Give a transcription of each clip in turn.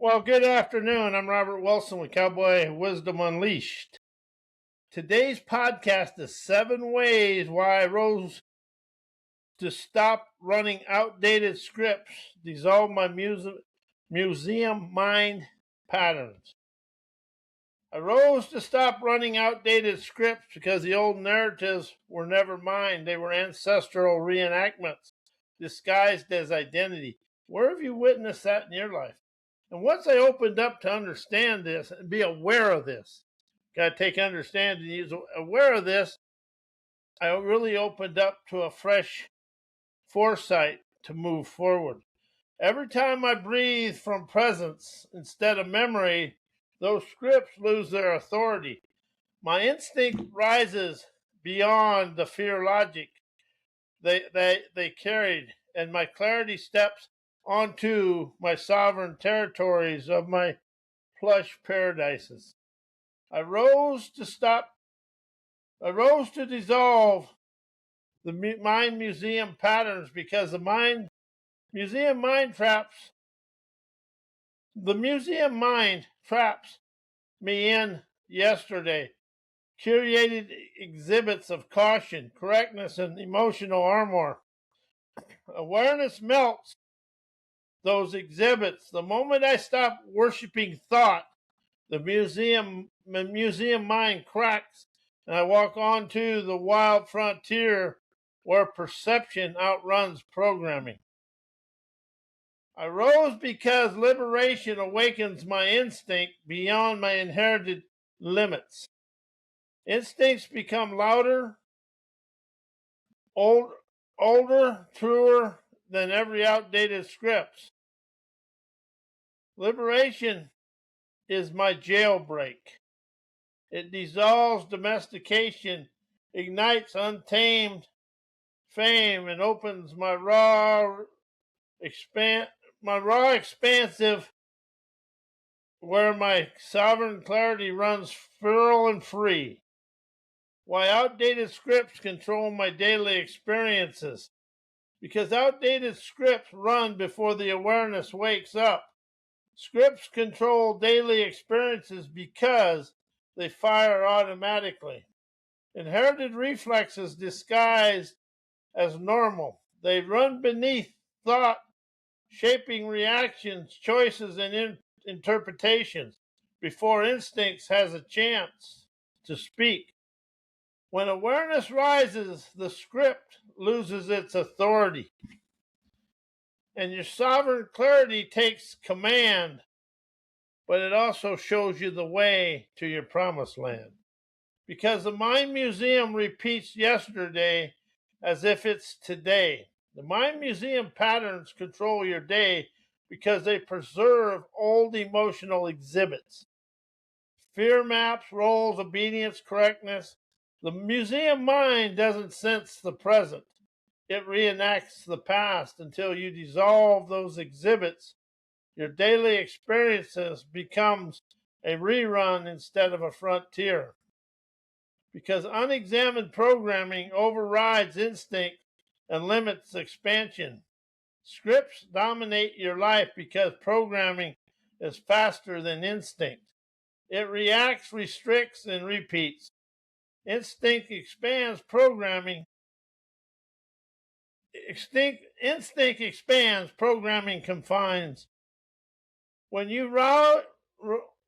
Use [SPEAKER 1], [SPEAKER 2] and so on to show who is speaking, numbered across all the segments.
[SPEAKER 1] Well, good afternoon. I'm Robert Wilson with Cowboy Wisdom Unleashed. Today's podcast is 7 ways why I rose to stop running outdated scripts, dissolve my museum mind patterns. I rose to stop running outdated scripts because the old narratives were never mine. They were ancestral reenactments disguised as identity. Where have you witnessed that in your life? And once I opened up to understand this and be aware of this, got to take understanding, use aware of this, I really opened up to a fresh foresight to move forward. Every time I breathe from presence instead of memory, those scripts lose their authority. My instinct rises beyond the fear logic they carried, and my clarity steps onto my sovereign territories of my plush paradises. I rose to dissolve the mind museum patterns because the museum mind traps me in yesterday. Curated exhibits of caution, correctness, and emotional armor. Awareness melts those exhibits. The moment I stop worshiping thought, the museum mind cracks, and I walk onto the wild frontier where perception outruns programming. I rose because liberation awakens my instinct beyond my inherited limits. Instincts become louder, older, truer than every outdated script. Liberation is my jailbreak. It dissolves domestication, ignites untamed fame, and opens my raw, expansive, where my sovereign clarity runs full and free. Why outdated scripts control my daily experiences. Because outdated scripts run before the awareness wakes up. Scripts control daily experiences because they fire automatically. Inherited reflexes disguised as normal. They run beneath thought, shaping reactions, choices, and interpretations before instincts has a chance to speak. When awareness rises, the script loses its authority, and your sovereign clarity takes command, but it also shows you the way to your promised land. Because the mind museum repeats yesterday as if it's today. The mind museum patterns control your day because they preserve old emotional exhibits. Fear maps, roles, obedience, correctness. The museum mind doesn't sense the present. It reenacts the past until you dissolve those exhibits. Your daily experiences becomes a rerun instead of a frontier. Because unexamined programming overrides instinct and limits expansion. Scripts dominate your life because programming is faster than instinct. It reacts, restricts, and repeats. Instinct expands, programming confines. When you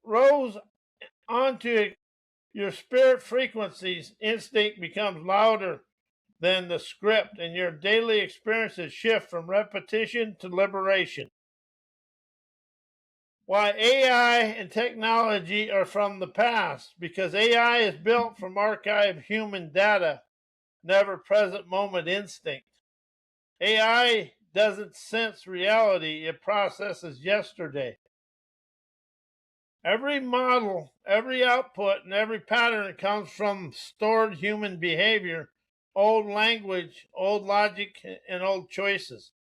[SPEAKER 1] rose onto your spirit frequencies, instinct becomes louder than the script, and your daily experiences shift from repetition to liberation. Why AI and technology are from the past? Because AI is built from archived human data, never present moment instinct. AI doesn't sense reality, it processes yesterday. Every model, every output, and every pattern comes from stored human behavior, old language, old logic, and old choices.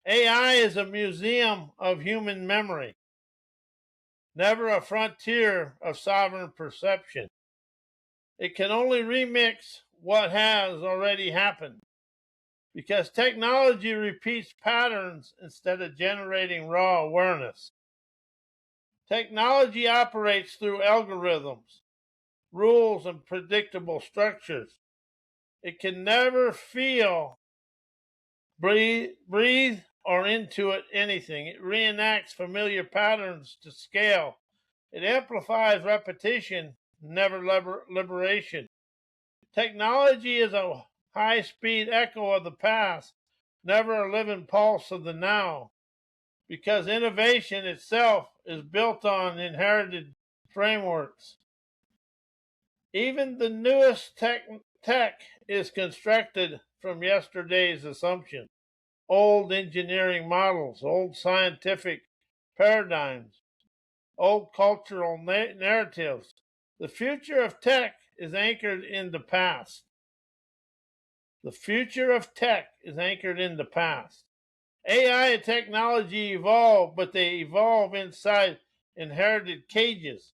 [SPEAKER 1] AI is a museum of human memory, never a frontier of sovereign perception. It can only remix what has already happened, because technology repeats patterns instead of generating raw awareness. Technology operates through algorithms, rules, and predictable structures. It can never feel, breathe, or intuit anything. It reenacts familiar patterns to scale. It amplifies repetition, never liberation. Technology is a high-speed echo of the past, never a living pulse of the now, because innovation itself is built on inherited frameworks. Even the newest tech is constructed from yesterday's assumptions, old engineering models, old scientific paradigms, old cultural narratives. The future of tech is anchored in the past. The future of tech is anchored in the past. AI and technology evolve, but they evolve inside inherited cages.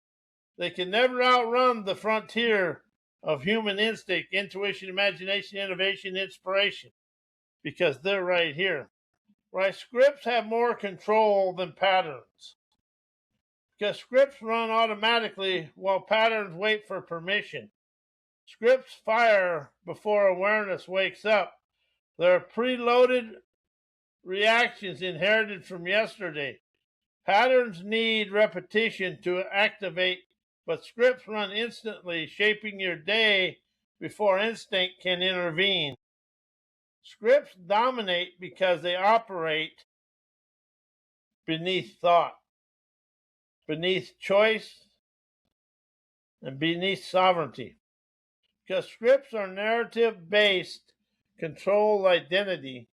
[SPEAKER 1] They can never outrun the frontier of human instinct, intuition, imagination, innovation, inspiration, because they're right here. Right? Scripts have more control than patterns, because scripts run automatically while patterns wait for permission. Scripts fire before awareness wakes up. They're preloaded reactions inherited from yesterday. Patterns need repetition to activate, but scripts run instantly, shaping your day before instinct can intervene. Scripts dominate because they operate beneath thought, beneath choice, and beneath sovereignty. Because scripts are narrative-based, control identity.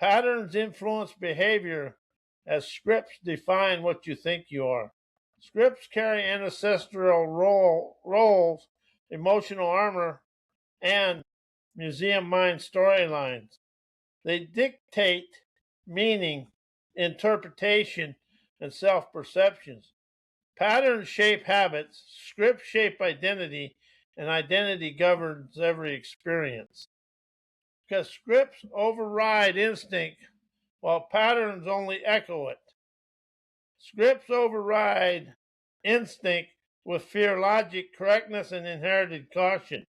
[SPEAKER 1] Patterns influence behavior as scripts define what you think you are. Scripts carry ancestral roles, emotional armor, and museum mind storylines. They dictate meaning, interpretation, and self-perceptions. Patterns shape habits, scripts shape identity, and identity governs every experience. Because scripts override instinct while patterns only echo it. Scripts override instinct with fear, logic, correctness, and inherited caution.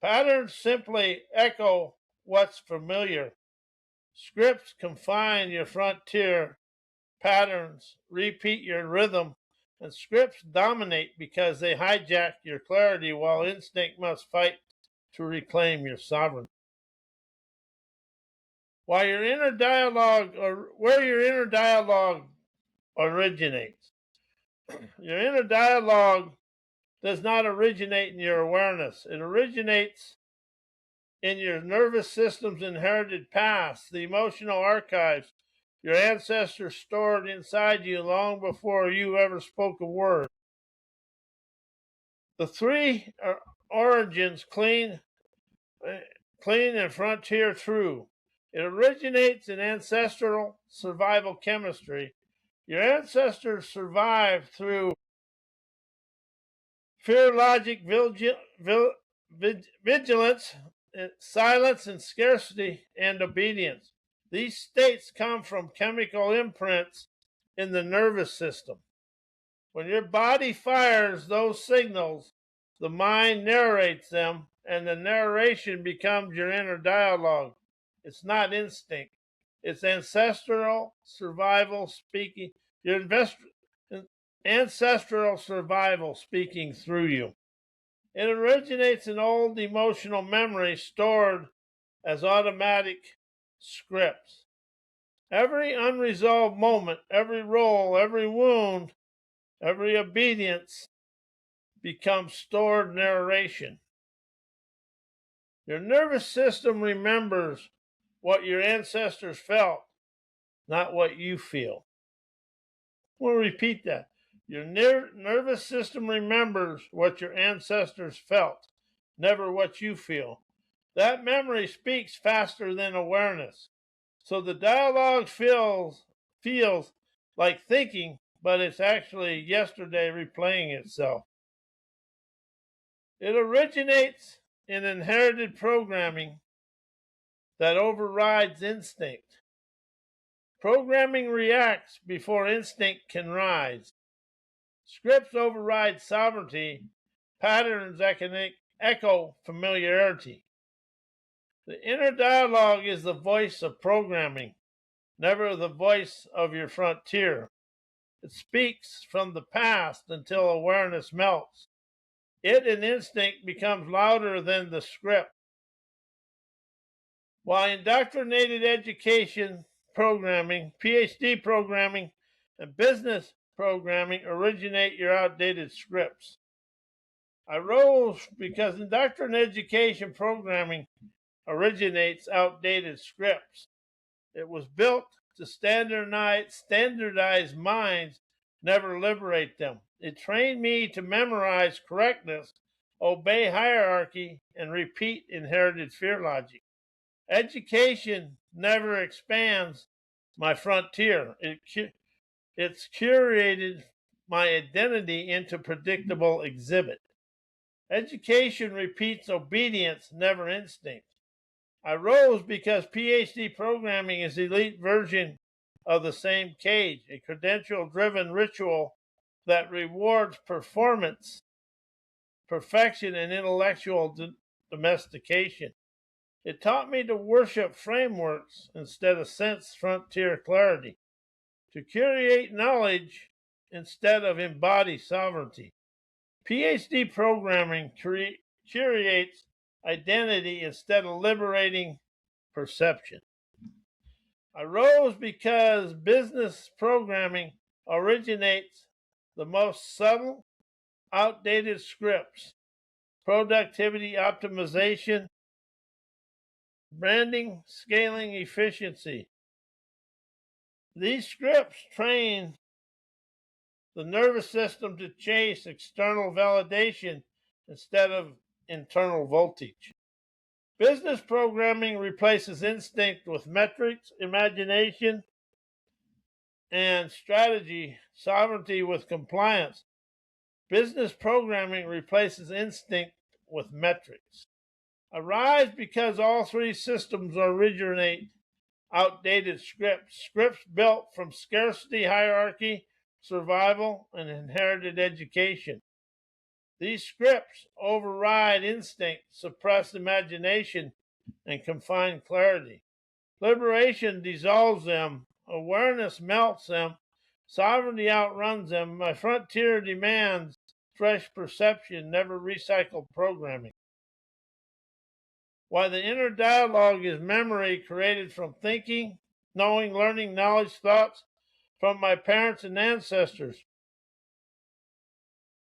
[SPEAKER 1] Patterns simply echo what's familiar. Scripts confine your frontier. Patterns repeat your rhythm. And scripts dominate because they hijack your clarity while instinct must fight to reclaim your sovereignty. Where your inner dialogue originates. Your inner dialogue does not originate in your awareness. It originates in your nervous system's inherited past, the emotional archives your ancestors stored inside you long before you ever spoke a word. The three origins, clean and frontier true. It originates in ancestral survival chemistry. Your ancestors survived through fear, logic, vigilance, silence, and scarcity, and obedience. These states come from chemical imprints in the nervous system. When your body fires those signals, the mind narrates them, and the narration becomes your inner dialogue. It's not instinct. It's ancestral survival speaking. Your ancestral survival speaking through you. It originates in old emotional memories stored as automatic scripts. Every unresolved moment, every role, every wound, every obedience becomes stored narration. Your nervous system remembers what your ancestors felt, not what you feel. We'll repeat that. Your nervous system remembers what your ancestors felt, never what you feel. That memory speaks faster than awareness. So the dialogue feels like thinking, but it's actually yesterday replaying itself. It originates in inherited programming that overrides instinct. Programming reacts before instinct can rise. Scripts override sovereignty. Patterns echo familiarity. The inner dialogue is the voice of programming, never the voice of your frontier. It speaks from the past until awareness melts. It and instinct becomes louder than the script. While indoctrinated education programming, PhD programming, and business programming originate your outdated scripts. I rose because indoctrinated education programming originates outdated scripts. It was built to standardize minds, never liberate them. It trained me to memorize correctness, obey hierarchy, and repeat inherited fear logic. Education never expands my frontier. It's curated my identity into predictable exhibit. Education repeats obedience, never instinct. I rose because PhD programming is the elite version of the same cage, a credential-driven ritual that rewards performance, perfection, and intellectual domestication. It taught me to worship frameworks instead of sense frontier clarity, to curate knowledge instead of embody sovereignty. PhD programming curates identity instead of liberating perception. I rose because business programming originates the most subtle, outdated scripts: productivity optimization, branding, scaling, efficiency. These scripts train the nervous system to chase external validation instead of internal voltage. Business programming replaces instinct with metrics, imagination, and strategy, sovereignty with compliance. Business programming replaces instinct with metrics. Arise because all three systems originate outdated scripts built from scarcity, hierarchy, survival, and inherited education. These scripts override instinct, suppress imagination, and confine clarity. Liberation dissolves them, awareness melts them, sovereignty outruns them. My frontier demands fresh perception, never recycled programming. Why the inner dialogue is memory created from thinking, knowing, learning, knowledge, thoughts from my parents and ancestors.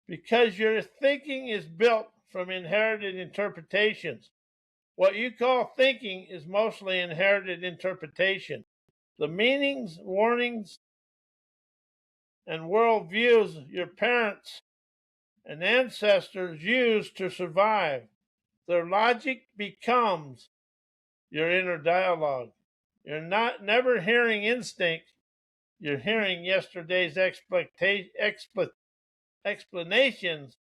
[SPEAKER 1] Because your thinking is built from inherited interpretations. What you call thinking is mostly inherited interpretation. The meanings, warnings, and worldviews your parents and ancestors used to survive. Their logic becomes your inner dialogue. You're never hearing instinct. You're hearing yesterday's explanations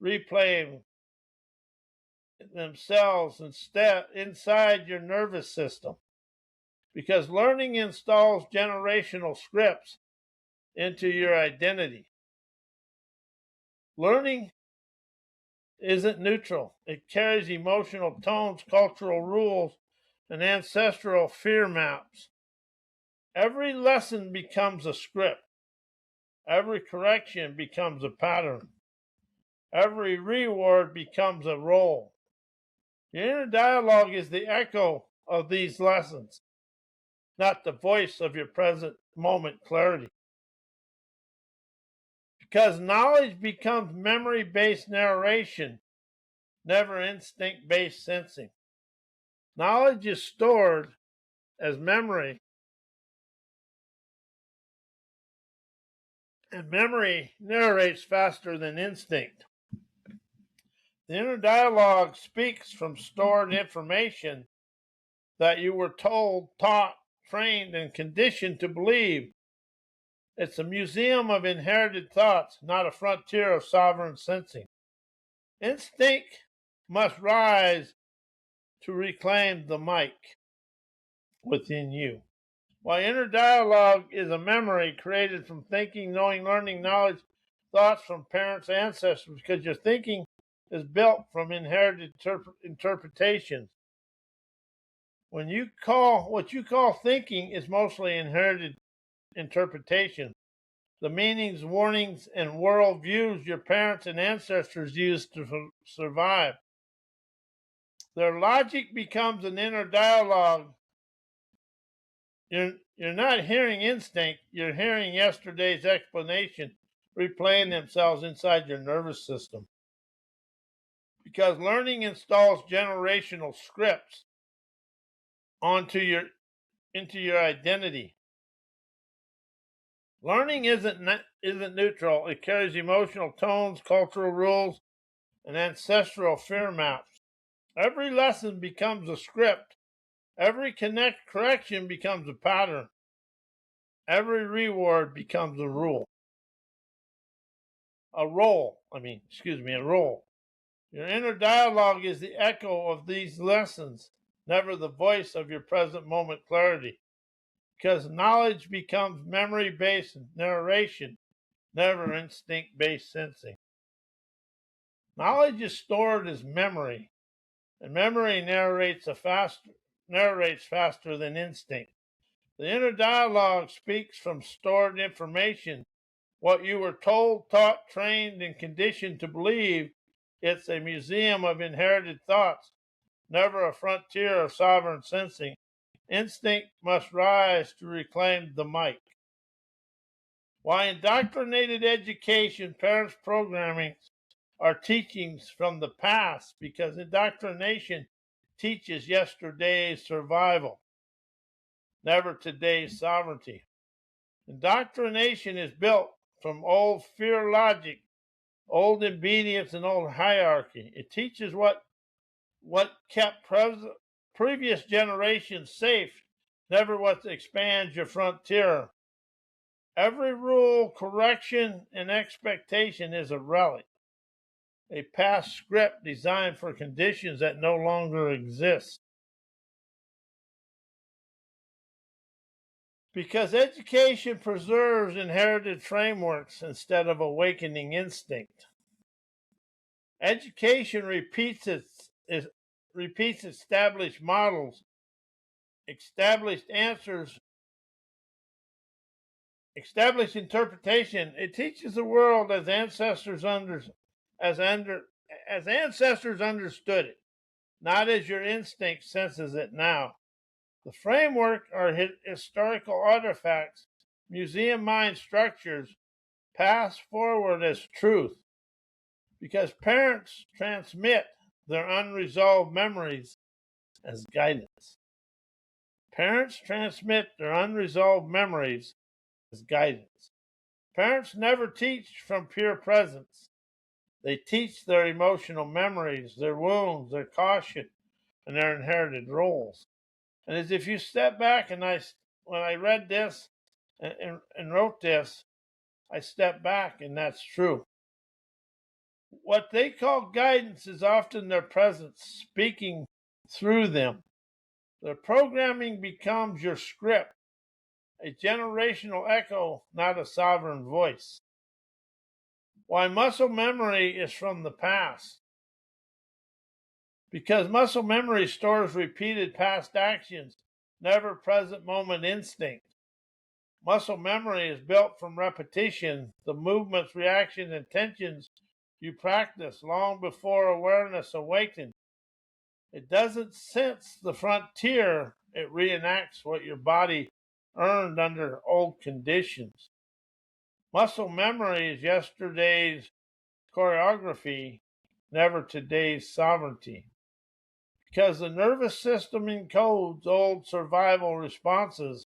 [SPEAKER 1] replaying themselves inside your nervous system. Because learning installs generational scripts into your identity. Learning isn't neutral. It carries emotional tones, cultural rules, and ancestral fear maps. Every lesson becomes a script. Every correction becomes a pattern. Every reward becomes a role. Your inner dialogue is the echo of these lessons, not the voice of your present moment clarity. Because knowledge becomes memory-based narration, never instinct-based sensing. Knowledge is stored as memory, and memory narrates faster than instinct. The inner dialogue speaks from stored information that you were told, taught, trained, and conditioned to believe. It's a museum of inherited thoughts, not a frontier of sovereign sensing. Instinct must rise to reclaim the mic within you. While inner dialogue is a memory created from thinking, knowing, learning, knowledge, thoughts from parents and ancestors because your thinking is built from inherited interpretations. What you call thinking is mostly inherited interpretation. The meanings, warnings, and worldviews your parents and ancestors used to survive. Their logic becomes an inner dialogue. You're not hearing instinct, you're hearing yesterday's explanation replaying themselves inside your nervous system. Because learning installs generational scripts into your identity. Learning isn't neutral. It carries emotional tones, cultural rules, and ancestral fear maps. Every lesson becomes a script. Every correction becomes a pattern. Every reward becomes a role. A role. Your inner dialogue is the echo of these lessons, never the voice of your present moment clarity. Because knowledge becomes memory-based narration, never instinct-based sensing. Knowledge is stored as memory, and memory narrates faster than instinct. The inner dialogue speaks from stored information, what you were told, taught, trained, and conditioned to believe. It's a museum of inherited thoughts, never a frontier of sovereign sensing. Instinct must rise to reclaim the mic. Why indoctrinated education, parents' programming are teachings from the past, because indoctrination teaches yesterday's survival, never today's sovereignty. Indoctrination is built from old fear logic, old obedience, and old hierarchy. It teaches what kept previous generations safe, never what expands your frontier. Every rule, correction, and expectation is a relic, a past script designed for conditions that no longer exist. Because education preserves inherited frameworks instead of awakening instinct. Education repeats established models, established answers, established interpretation. It teaches the world as ancestors understood it, not as your instinct senses it now. The framework are historical artifacts, museum mind structures, passed forward as truth, because parents transmit their unresolved memories as guidance. Parents transmit their unresolved memories as guidance. Parents never teach from pure presence. They teach their emotional memories, their wounds, their caution, and their inherited roles. And as if you step back, and when I read this and wrote this, I stepped back, and that's true. What they call guidance is often their presence speaking through them. Their programming becomes your script, a generational echo, not a sovereign voice. Why muscle memory is from the past. Because muscle memory stores repeated past actions, never present moment instinct. Muscle memory is built from repetition, the movements, reactions, and tensions you practice long before awareness awakened. It doesn't sense the frontier, it reenacts what your body earned under old conditions. Muscle memory is yesterday's choreography, never today's sovereignty. Because the nervous system encodes old survival responses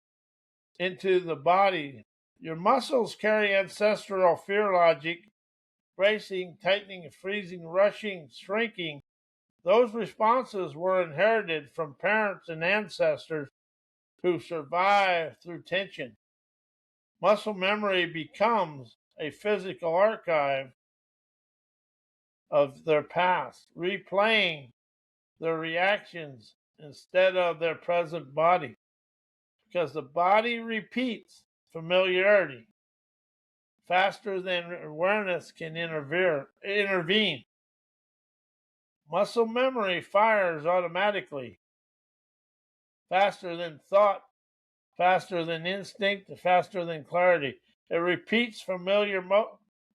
[SPEAKER 1] into the body. Your muscles carry ancestral fear logic, bracing, tightening, freezing, rushing, shrinking. Those responses were inherited from parents and ancestors who survived through tension. Muscle memory becomes a physical archive of their past, replaying their reactions instead of their present body. Because the body repeats familiarity. faster than awareness can intervene. Muscle memory fires automatically, faster than thought, faster than instinct, faster than clarity. It repeats familiar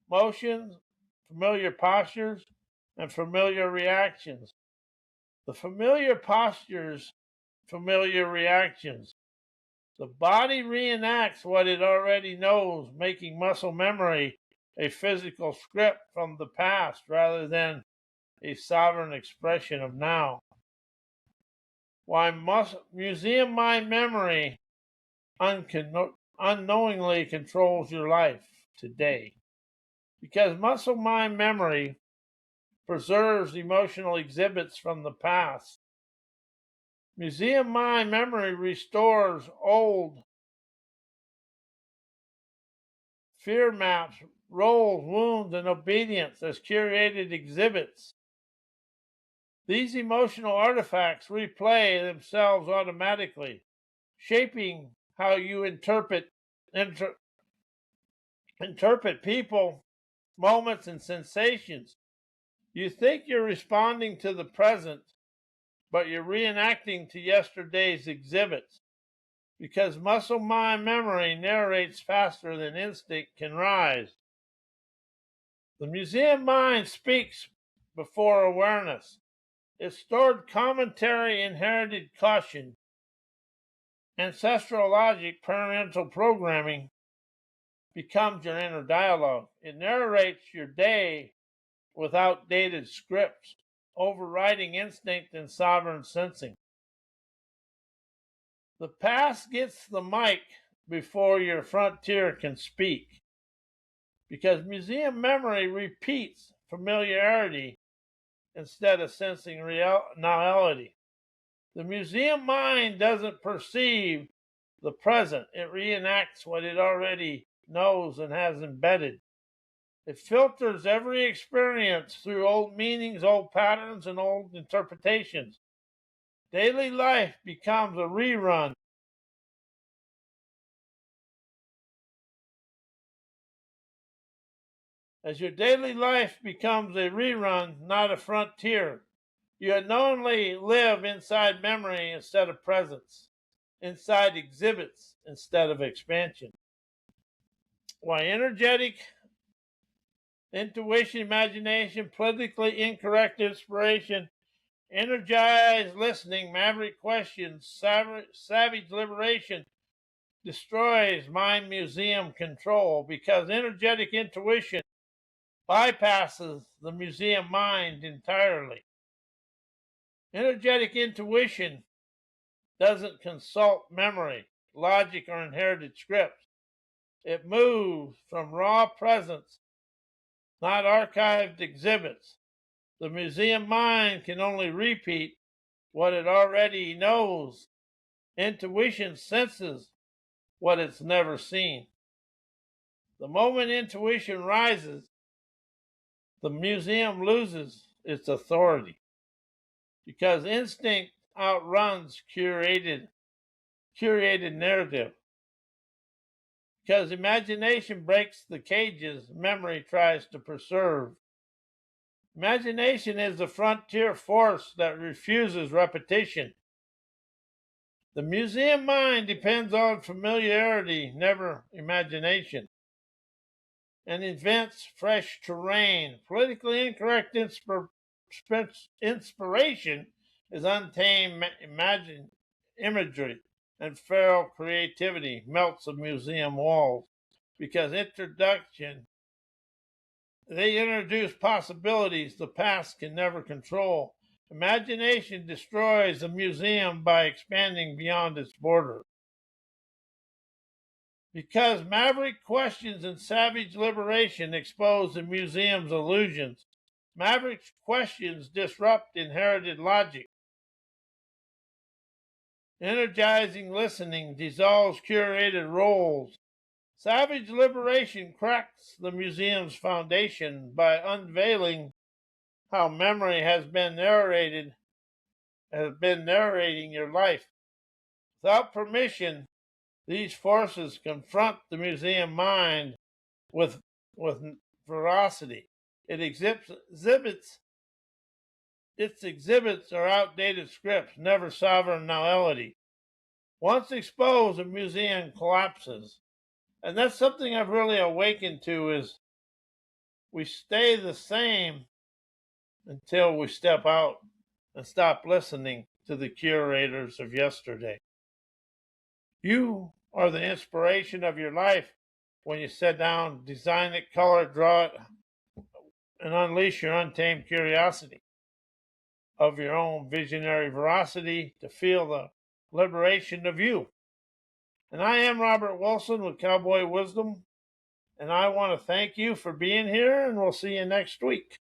[SPEAKER 1] motions, familiar postures, and familiar reactions. The familiar postures, familiar reactions. The body reenacts what it already knows, making muscle memory a physical script from the past rather than a sovereign expression of now. Why museum mind memory unknowingly controls your life today? Because muscle mind memory preserves emotional exhibits from the past. Museum mind memory restores old fear maps, roles, wounds, and obedience as curated exhibits. These emotional artifacts replay themselves automatically, shaping how you interpret people, moments, and sensations. You think you're responding to the present, but you're reenacting to yesterday's exhibits. Because muscle mind memory narrates faster than instinct can rise. The museum mind speaks before awareness. It stored commentary, inherited caution, ancestral logic, parental programming becomes your inner dialogue. It narrates your day with outdated scripts, overriding instinct and sovereign sensing. The past gets the mic before your frontier can speak, because museum memory repeats familiarity instead of sensing reality. The museum mind doesn't perceive the present, it reenacts what it already knows and has embedded. It filters every experience through old meanings, old patterns, and old interpretations. Daily life becomes a rerun. As your daily life becomes a rerun, not a frontier, you unknowingly live inside memory instead of presence, inside exhibits instead of expansion. Why energetic intuition, imagination, politically incorrect inspiration, energized listening, maverick questions, savage liberation destroys mind museum control, because energetic intuition bypasses the museum mind entirely. Energetic intuition doesn't consult memory, logic, or inherited scripts. It moves from raw presence, not archived exhibits. The museum mind can only repeat what it already knows. Intuition senses what it's never seen. The moment intuition rises, the museum loses its authority, because instinct outruns curated narrative. Because imagination breaks the cages memory tries to preserve. Imagination is the frontier force that refuses repetition. The museum mind depends on familiarity, never imagination, and invents fresh terrain. Politically incorrect inspiration is untamed imagery, and feral creativity melts the museum walls, because they introduce possibilities the past can never control. Imagination destroys the museum by expanding beyond its border. Because maverick questions and savage liberation expose the museum's illusions. Maverick questions disrupt inherited logic. Energizing listening dissolves curated roles. Savage liberation cracks the museum's foundation by unveiling how memory has been narrating your life. Without permission, these forces confront the museum mind with with veracity. It exhibits are outdated scripts, never sovereign novelty. Once exposed, a museum collapses. And that's something I've really awakened to is we stay the same until we step out and stop listening to the curators of yesterday. You are the inspiration of your life when you sit down, design it, color it, draw it, and unleash your untamed curiosity of your own visionary veracity to feel the liberation of you. And I am Robert Wilson with Cowboy Wisdom, and I want to thank you for being here, and we'll see you next week.